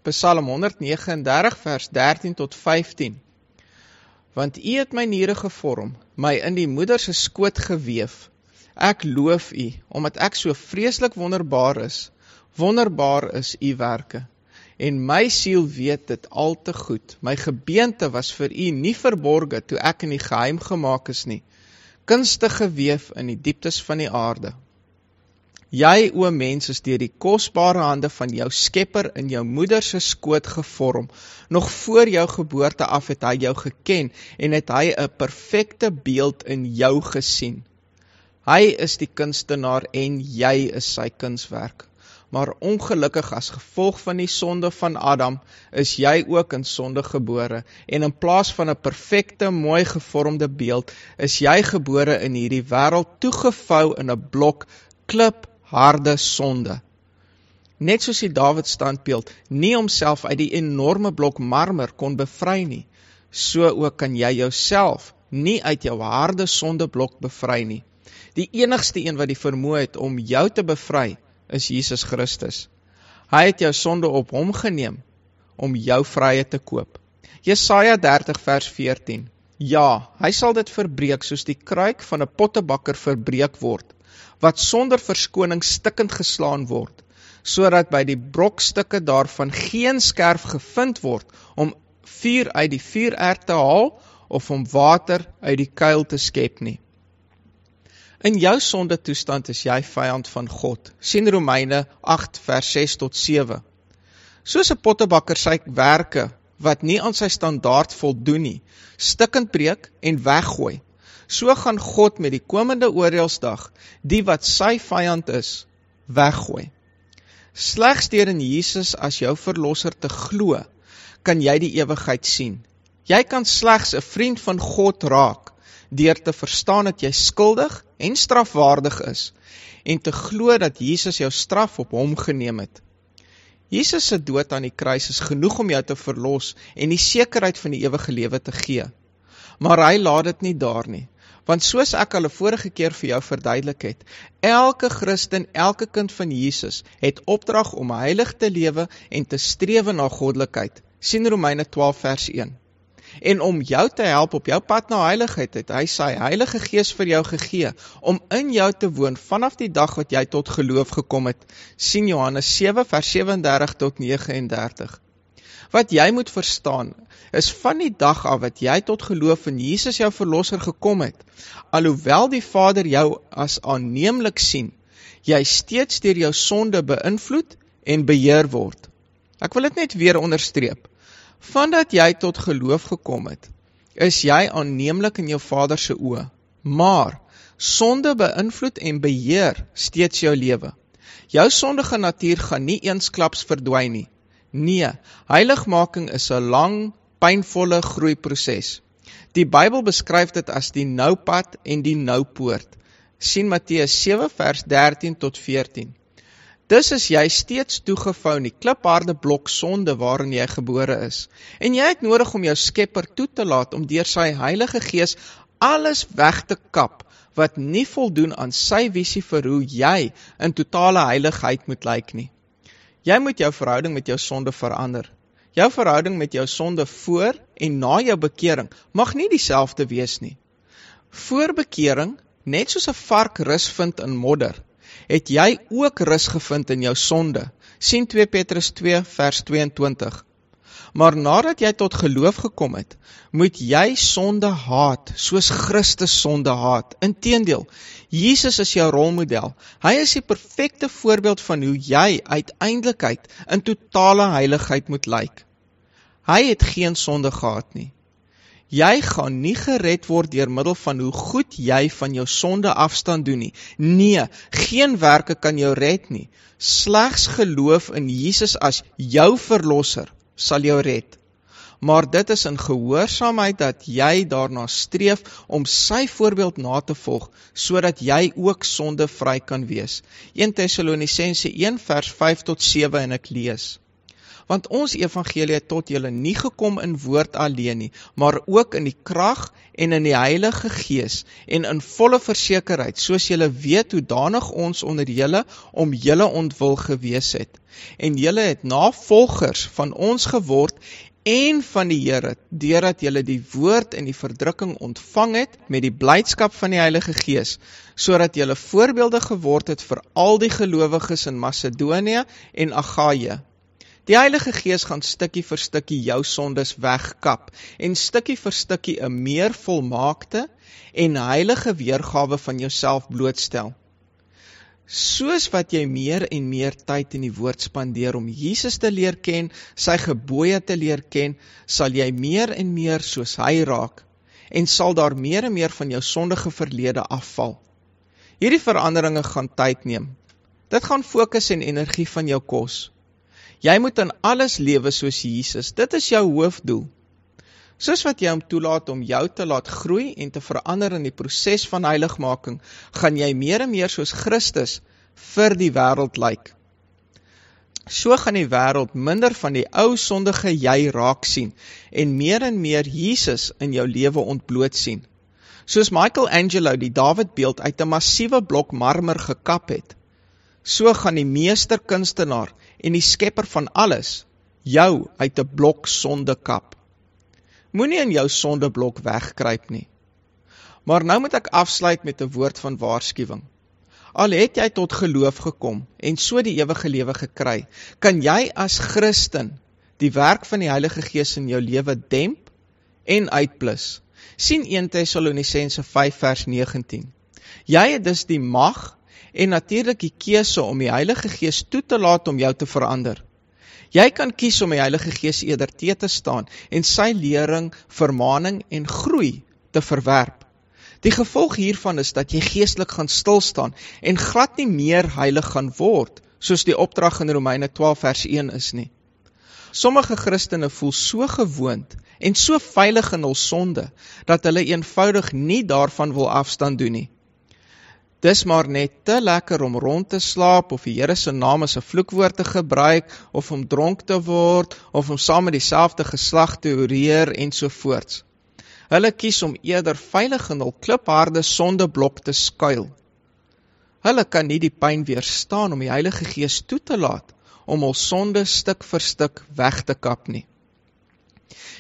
Psalm 139 vers 13 tot 15. Want U het my niere gevorm, my in die moeder se skoot geweef. Ek loof U, omdat ek so vreeslik wonderbaar is U werke. En my siel weet dit al te goed. My gebeente was vir U nie verborge, toe ek in die geheim gemaak is nie, kunstig geweef in die dieptes van die aarde. Jy, o mens, is deur die kosbare hande van jou skepper in jou moeder se skoot gevorm. Nog voor jou geboorte af het hy jou geken en het hy 'n perfekte beeld in jou gesien. Hy is die kunstenaar en jy is sy kunswerk. Maar ongelukkig as gevolg van die sonde van Adam, is jy ook in sonde gebore, en in plaas van 'n perfekte, mooi gevormde beeld, is jy gebore in hierdie wêreld toegevou in 'n blok klipharde sonde. Net soos die Dawid standbeeld nie homself uit die enorme blok marmer kon bevry nie, so ook kan jy jouself nie uit jou harde sondeblok bevry nie. Die enigste een wat die vermoë het om jou te bevry, is Jesus Christus. Hy het jou sonde op hom geneem, om jou vryheid te koop. Jesaja 30 vers 14. Ja, hy sal dit verbreek, soos die kruik van 'n pottebakker verbreek word, wat sonder verskoning stikkend geslaan word, sodat by die brokstukke daarvan geen skerf gevind word, om vuur uit die vuurerd te haal, of om water uit die kuil te skep nie. In jou sonde toestand is jy vyand van God. Sien Romeine 8 vers 6 tot 7. Soos 'n pottebakker sy werke, wat nie aan sy standaard voldoen nie, stikkend breek en weggooi, so gaan God met die komende oordeelsdag, die wat sy vyand is, weggooi. Slegs deur in Jesus as jou verlosser te glo, kan jy die ewigheid sien. Jy kan slegs 'n vriend van God raak, deur te verstaan dat jy skuldig en strafwaardig is, en te glo dat Jesus jou straf op hom geneem het. Jesus se dood aan die kruis is genoeg om jou te verlos en die sekerheid van die ewige lewe te gee. Maar hy laat dit nie daar nie, want soos ek al 'n vorige keer vir jou verduidelik het, elke Christen, elke kind van Jesus, het opdrag om heilig te lewe en te strewe na goddelikheid. Sien Romeine 12 vers 1. En om jou te help op jou pad na heiligheid, het hy sy Heilige Gees vir jou gegee, om in jou te woon vanaf die dag wat jy tot geloof gekom het. Sien Johannes 7 vers 37 tot 39. Wat jy moet verstaan, is van die dag af wat jy tot geloof in Jesus jou verlosser gekom het, alhoewel die Vader jou as aanneemlik sien, jy steeds deur jou sonde beïnvloed en beheer word. Ek wil dit net weer onderstreep. Vandat jy tot geloof gekom het, is jy aanneemlik in jou Vader se oë, maar sonde beïnvloed en beheer steeds jou lewe. Jou sondige natuur gaan nie eensklaps verdwyn nie. Nee, heiligmaking is 'n lang, pynvolle groeiproses. Die Bybel beskryf dit as die noupad en die noupoort. Sien Matteus 7 vers 13 tot 14. Dus is jy steeds toegevou in die klipharde blok sonde waarin jy gebore is. En jy het nodig om jou Skepper toe te laat om deur sy Heilige Gees alles weg te kap wat nie voldoen aan sy visie vir hoe jy in totale heiligheid moet lyk nie. Jy moet jou verhouding met jou sonde verander. Jou verhouding met jou sonde voor en na jou bekering mag nie dieselfde wees nie. Voor bekering, net soos 'n vark rus vind in modder, het jy ook rus gevind in jou sonde. Sien 2 Petrus 2 vers 22. Maar nadat jy tot geloof gekom het, moet jy sonde haat, soos Christus sonde haat. Inteendeel, Jesus is jou rolmodel. Hy is die perfekte voorbeeld van hoe jy uiteindelikheid in totale heiligheid moet lyk. Hy het geen sonde gehad nie. Jy gaan nie gered word deur middel van hoe goed jy van jou sonde afstand doen nie. Nee, geen werke kan jou red nie. Slegs geloof in Jesus as jou verlosser sal jou red. Maar dit is in gehoorsaamheid dat jy daarna streef om sy voorbeeld na te volg, sodat jy ook sondevry kan wees. 1 Tessalonisense 1 vers 5 tot 7 en ek lees. Want ons evangelie het tot julle nie gekom in woord alleen nie, maar ook in die krag en in die Heilige Gees en in volle versekerheid, soos julle weet hoe danig ons onder julle om julle ontwil gewees het. En julle het navolgers van ons geword en van die Here, deurdat julle die woord en die verdrukking ontvang het met die blydskap van die Heilige Gees, sodat julle voorbeelde geword het vir al die gelowiges in Macedonië en Agaia. Die Heilige Gees gaan stukkie vir stukkie jou sondes wegkap en stukkie vir stukkie 'n meer volmaakte en heilige weergawe van jouself blootstel. Soos wat jy meer en meer tyd in die woord spandeer om Jesus te leer ken, sy gebooie te leer ken, sal jy meer en meer soos hy raak en sal daar meer en meer van jou sondige verlede afval. Hierdie veranderinge gaan tyd neem. Dit gaan fokus en energie van jou kos. Jy moet in alles lewe soos Jesus, dit is jou hoofdoel. Soos wat jy hom toelaat om jou te laat groei en te verander in die proses van heiligmaking, gaan jy meer en meer soos Christus vir die wêreld lyk. So gaan die wêreld minder van die ou sondige jy raak sien en meer Jesus in jou lewe ontbloot sien. Soos Michelangelo die Dawidbeeld uit 'n massiewe blok marmer gekap het, so gaan die meesterkunstenaar en die skepper van alles jou uit 'n blok sonde kap. Moenie in jou sondeblok wegkruip nie. Maar nou moet ek afsluit met 'n woord van waarskuwing. Al het jy tot geloof gekom en so die ewige lewe gekry, kan jy as Christen die werk van die Heilige Gees in jou lewe demp en uitblus. Sien 1 Tessalonisense 5 vers 19. Jy het dus die mag en natuurlik die keuse om die Heilige Gees toe te laat om jou te verander. Jy kan kies om die Heilige Gees eerder te staan en sy lering, vermaning en groei te verwerp. Die gevolg hiervan is dat jy geestelik gaan stilstaan en glad nie meer heilig gaan word, soos die opdrag in Romeine 12 vers 1 is nie. Sommige Christene voel so gewoond en so veilig in hul sonde, dat hulle eenvoudig nie daarvan wil afstand doen nie. Dis maar net te lekker om rond te slaap, of die Here se naam as 'n vloekwoord te gebruik, of om dronk te word, of om saam met dieselfde geslag te oreer en sovoorts. Hulle kies om eerder veilig in hul klipharde sondeblok te skuil. Hulle kan nie die pyn weerstaan om die Heilige Gees toe te laat, om hul sonde stuk vir stuk weg te kap nie.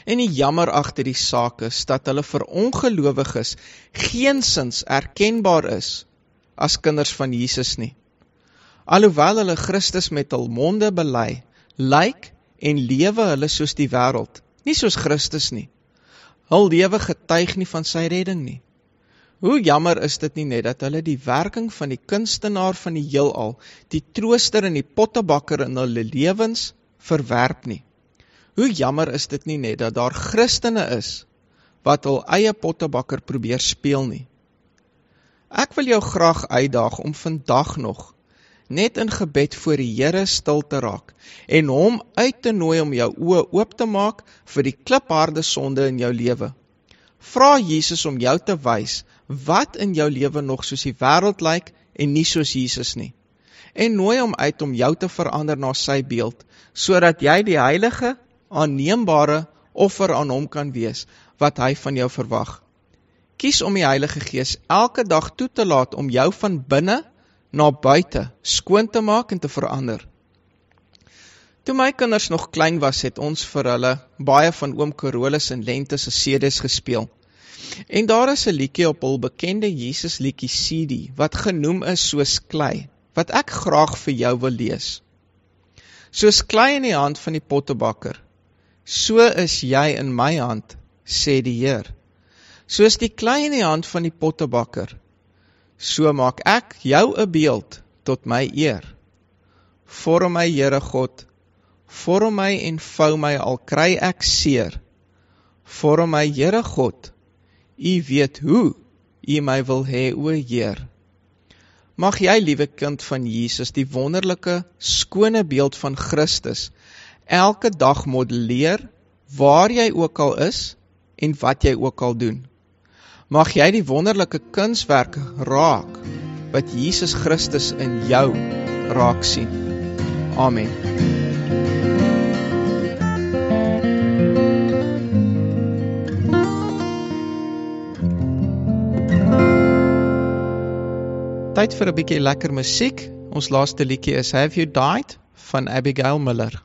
En die jammer agter die saak is, dat hulle vir ongelowiges geensins erkenbaar is, as kinders van Jesus nie. Alhoewel hulle Christus met hul monde bely, lyk en lewe hulle soos die wêreld, nie soos Christus nie. Hul lewe getuig nie van sy redding nie. Hoe jammer is dit nie net dat hulle die werking van die kunstenaar van die heelal, die trooster en die pottebakker in hulle lewens verwerp nie. Hoe jammer is dit nie net dat daar Christene is, wat hul eie pottebakker probeer speel nie. Ek wil jou graag uitdaag om vandag nog net in gebed voor die Here stil te raak en hom uit te nooi om jou oë oop te maak vir die klipharde sonde in jou lewe. Vra Jesus om jou te wys wat in jou lewe nog soos die wêreld lyk en nie soos Jesus nie. En nooi hom uit om jou te verander na sy beeld, sodat jy die heilige, aanneembare offer aan hom kan wees, wat hy van jou verwag. Kies om die Heilige Gees elke dag toe te laat om jou van binne na buite skoon te maak en te verander. Toe my kinders nog klein was, het ons vir hulle baie van oom Carolus en Lente se CD's gespeel. En daar is 'n liedjie op hul bekende Jesus liedjie CD, wat genoem is Soos klei, wat ek graag vir jou wil lees. Soos klei in die hand van die pottebakker, so is jy in my hand, sê die Heer. Soos die klei in die hand van die pottebakker, so maak ek jou 'n beeld tot my eer. Vorm my, Here God, vorm my en vou my al kry ek seer. Vorm my, Here God, U weet hoe U my wil hê, o Heer. Mag jy, liewe kind van Jesus, die wonderlike, skone beeld van Christus, elke dag modelleer, waar jy ook al is, en wat jy ook al doen. Mag jy die wonderlike kunswerke raak, wat Jesus Christus in jou raak sien. Amen. Tyd vir 'n bietjie lekker musiek. Ons laaste liedjie is Have You Died van Abigail Miller.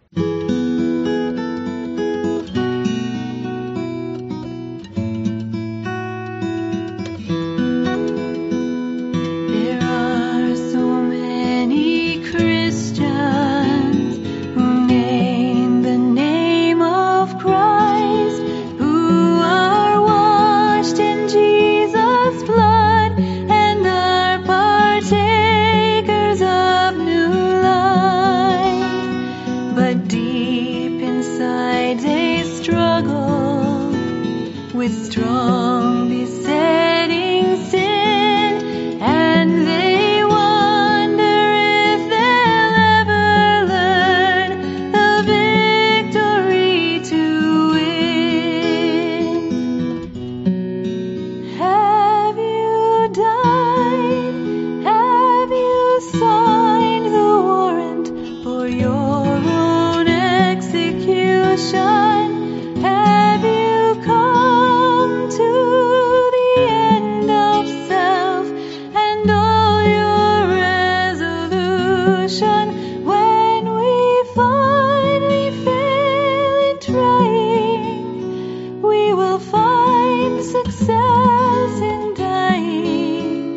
Success in dying.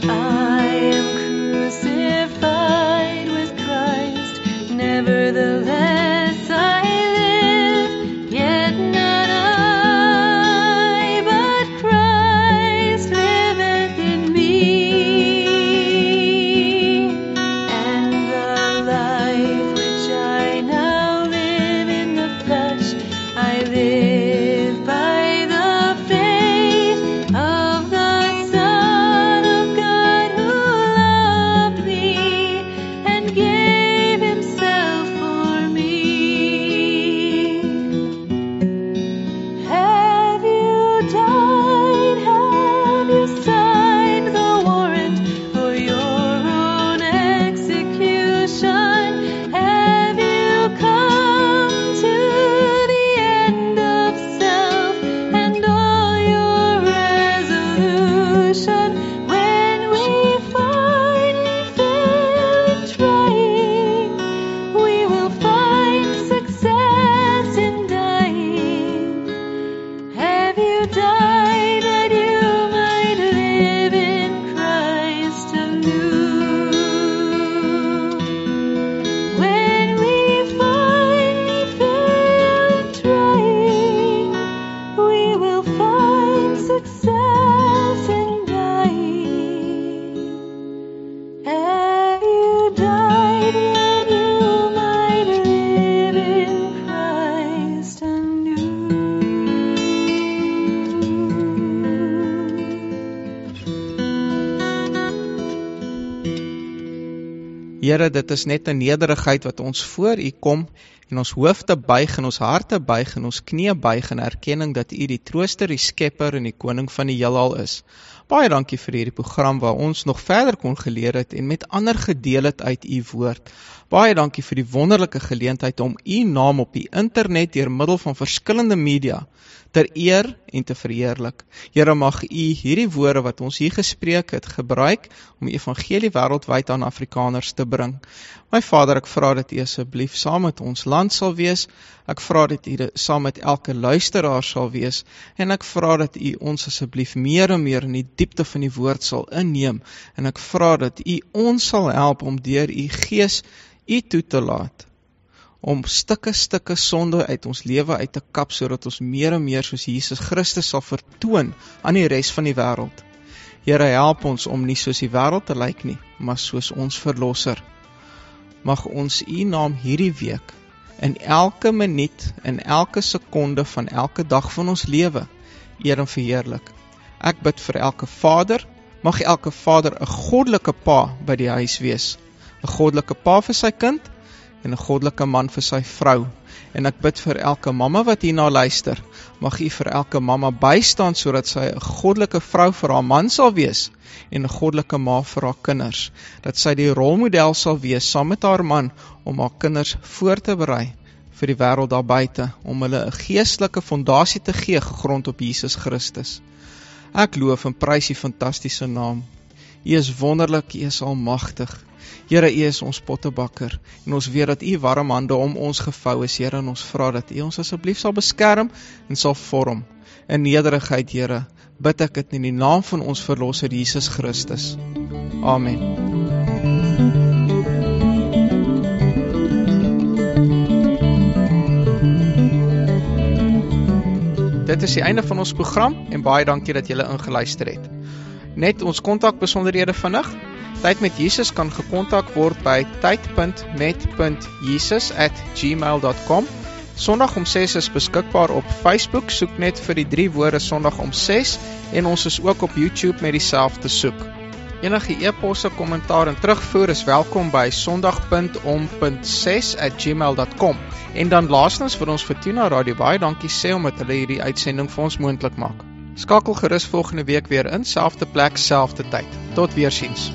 I am crucified with Christ, nevertheless I live, yet not I, but Christ liveth in me. And the life which I now live in the flesh, I live by the faith of the Son of God who loved me and gave himself for me. Have you died? Have you signed the warrant for your own execution? Have you come to the end of self and all your resolution? When we finally fail in trying, we will find success in dying. Have you died that you might live in Christ anew? When we finally fail in trying, we will find success in dying. Have you died that you might live in Christ anew? Here, dit is net 'n nederigheid wat ons voor U kom en ons hoofde buig en ons harte buig en ons knieë buig in erkenning dat U die trooster, die skepper en die koning van die heelal is. Baie dankie vir hierdie program waar ons nog verder kon geleer het en met ander gedeel het uit U woord. Baie dankie vir die wonderlike geleentheid om U naam op die internet deur middel van verskillende media ter eer en te verheerlik. Here, mag U hierdie woorde wat ons hier gespreek het gebruik om die evangelie wêreldwyd aan Afrikaners te bring. My Vader, ek vra dat U asseblief saam met ons land sal wees. Ek vra dat U saam met elke luisteraar sal wees en ek vra dat U ons asseblief meer en meer in die diepte van die woord sal inneem en ek vra dat U ons sal help om deur U Gees U toe te laat om stukke sonde uit ons lewe uit te kap, sodat ons meer en meer soos Jesus Christus sal vertoon aan die res van die wêreld. Here, help ons om nie soos die wêreld te lyk nie, maar soos ons verlosser. Mag ons U naam hierdie week, in elke minuut, in elke sekonde van elke dag van ons lewe, eer en verheerlik. Ek bid vir elke vader, mag elke vader 'n goddelike pa by die huis wees, 'n goddelike pa vir sy kind, en 'n goddelike man vir sy vrou. En ek bid vir elke mamma wat hierna luister, mag U vir elke mamma bystaan sodat sy 'n goddelike vrou vir haar man sal wees en 'n goddelike ma vir haar kinders, dat sy die rolmodel sal wees saam met haar man om haar kinders voor te berei vir die wêreld daar buite, om hulle 'n geestelike fondasie te gee gegrond op Jesus Christus. Ek loof en prys U fantastiese naam. U is wonderlik, U is almagtig. Here, U is ons pottebakker en ons weet dat U warm hande om ons gevou is, Here, en ons vra dat U ons asseblief sal beskerm en sal vorm. In nederigheid, Here, bid ek dit in die naam van ons verlosser Jesus Christus. Amen. Dit is die einde van ons program en baie dankie dat julle ingeluister het. Net ons kontakbesonderhede vinnig. Tyd met Jesus kan gekontak word by tyd.met.jesus@gmail.com. Sondag om 6 is beskikbaar op Facebook, soek net vir die 3 woorde Sondag om 6 en ons is ook op YouTube met dieselfde soek. Enige e-posse, kommentaar en terugvoer is welkom by sondag.om.6@gmail.com. En dan laastens vir ons Fortuna Radio baie dankie sê omdat hulle hierdie uitsending vir ons moontlik maak. Skakel gerus volgende week weer in, selfde plek, selfde tyd. Tot weersiens.